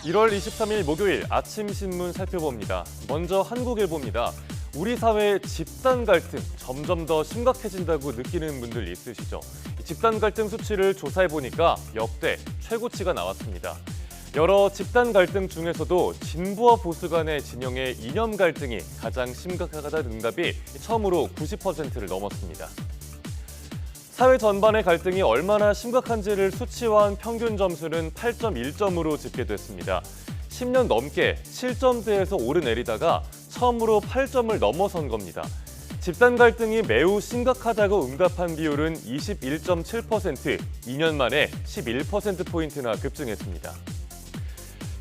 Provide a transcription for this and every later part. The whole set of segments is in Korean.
1월 23일 목요일 아침 신문 살펴봅니다. 먼저 한국일보입니다. 우리 사회의 집단 갈등 점점 더 심각해진다고 느끼는 분들 있으시죠? 집단 갈등 수치를 조사해보니까 역대 최고치가 나왔습니다. 여러 집단 갈등 중에서도 진보와 보수 간의 진영의 이념 갈등이 가장 심각하다는 응답이 처음으로 90%를 넘었습니다. 사회 전반의 갈등이 얼마나 심각한지를 수치화한 평균 점수는 8.1점으로 집계됐습니다. 10년 넘게 7점대에서 오르내리다가 처음으로 8점을 넘어선 겁니다. 집단 갈등이 매우 심각하다고 응답한 비율은 21.7%, 2년 만에 11%포인트나 급증했습니다.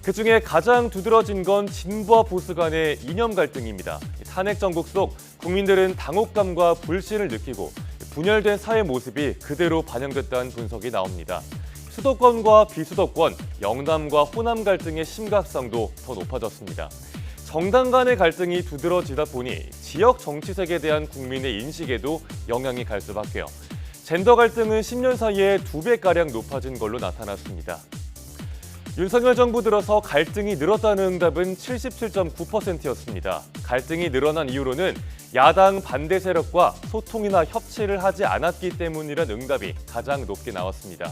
그중에 가장 두드러진 건 진보와 보수 간의 이념 갈등입니다. 탄핵 정국 속 국민들은 당혹감과 불신을 느끼고 분열된 사회 모습이 그대로 반영됐다는 분석이 나옵니다. 수도권과 비수도권, 영남과 호남 갈등의 심각성도 더 높아졌습니다. 정당 간의 갈등이 두드러지다 보니 지역 정치색에 대한 국민의 인식에도 영향이 갈 수밖에요. 젠더 갈등은 10년 사이에 2배가량 높아진 걸로 나타났습니다. 윤석열 정부 들어서 갈등이 늘었다는 응답은 77.9%였습니다. 갈등이 늘어난 이유로는 야당 반대 세력과 소통이나 협치를 하지 않았기 때문이란 응답이 가장 높게 나왔습니다.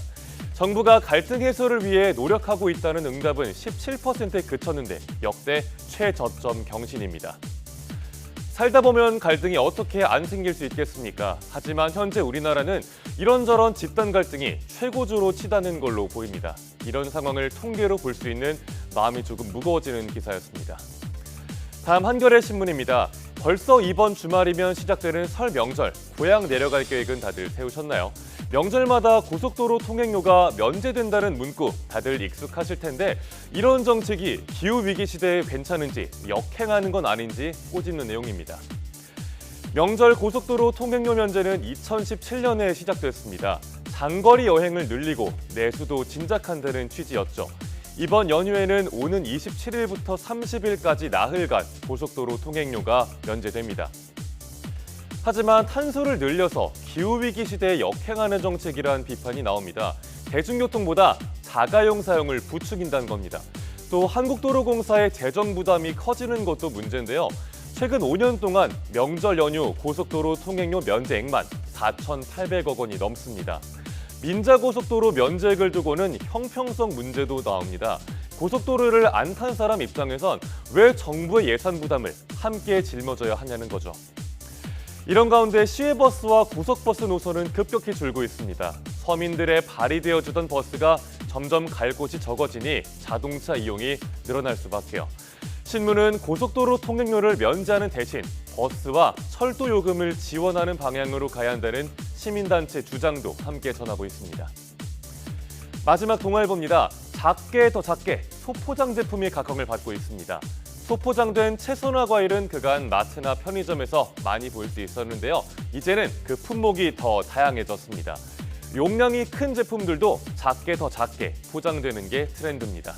정부가 갈등 해소를 위해 노력하고 있다는 응답은 17%에 그쳤는데 역대 최저점 경신입니다. 살다 보면 갈등이 어떻게 안 생길 수 있겠습니까? 하지만 현재 우리나라는 이런저런 집단 갈등이 최고조로 치닫는 걸로 보입니다. 이런 상황을 통계로 볼 수 있는 마음이 조금 무거워지는 기사였습니다. 다음 한겨레 신문입니다. 벌써 이번 주말이면 시작되는 설 명절, 고향 내려갈 계획은 다들 세우셨나요? 명절마다 고속도로 통행료가 면제된다는 문구 다들 익숙하실 텐데 이런 정책이 기후위기 시대에 괜찮은지 역행하는 건 아닌지 꼬집는 내용입니다. 명절 고속도로 통행료 면제는 2017년에 시작됐습니다. 장거리 여행을 늘리고 내수도 진작한다는 취지였죠. 이번 연휴에는 오는 27일부터 30일까지 나흘간 고속도로 통행료가 면제됩니다. 하지만 탄소를 늘려서 기후위기 시대에 역행하는 정책이란 비판이 나옵니다. 대중교통보다 자가용 사용을 부추긴다는 겁니다. 또 한국도로공사의 재정 부담이 커지는 것도 문제인데요. 최근 5년 동안 명절 연휴 고속도로 통행료 면제액만 4,800억 원이 넘습니다. 민자고속도로 면제액을 두고는 형평성 문제도 나옵니다. 고속도로를 안 탄 사람 입장에선 왜 정부의 예산 부담을 함께 짊어져야 하냐는 거죠. 이런 가운데 시외버스와 고속버스 노선은 급격히 줄고 있습니다. 서민들의 발이 되어주던 버스가 점점 갈 곳이 적어지니 자동차 이용이 늘어날 수밖에요. 신문은 고속도로 통행료를 면제하는 대신 버스와 철도 요금을 지원하는 방향으로 가야 한다는 시민단체 주장도 함께 전하고 있습니다. 마지막 동아일보입니다. 작게 더 작게 소포장 제품이 각광을 받고 있습니다. 소포장된 채소나 과일은 그간 마트나 편의점에서 많이 볼 수 있었는데요. 이제는 그 품목이 더 다양해졌습니다. 용량이 큰 제품들도 작게 더 작게 포장되는 게 트렌드입니다.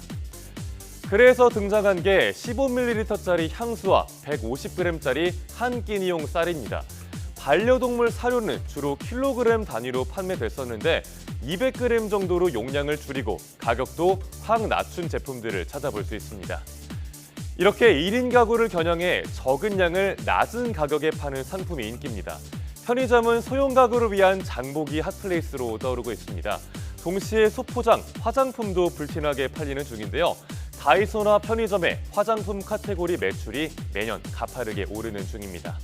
그래서 등장한 게 15ml짜리 향수와 150g짜리 한 끼니용 쌀입니다. 반려동물 사료는 주로 킬로그램 단위로 판매됐었는데 200g 정도로 용량을 줄이고 가격도 확 낮춘 제품들을 찾아볼 수 있습니다. 이렇게 1인 가구를 겨냥해 적은 양을 낮은 가격에 파는 상품이 인기입니다. 편의점은 소형 가구를 위한 장보기 핫플레이스로 떠오르고 있습니다. 동시에 소포장, 화장품도 불티나게 팔리는 중인데요. 다이소나 편의점의 화장품 카테고리 매출이 매년 가파르게 오르는 중입니다.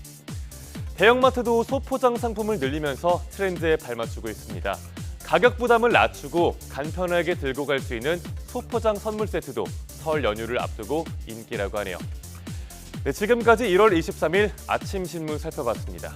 대형마트도 소포장 상품을 늘리면서 트렌드에 발맞추고 있습니다. 가격 부담을 낮추고 간편하게 들고 갈 수 있는 소포장 선물 세트도 설 연휴를 앞두고 인기라고 하네요. 네, 지금까지 1월 23일 아침 신문 살펴봤습니다.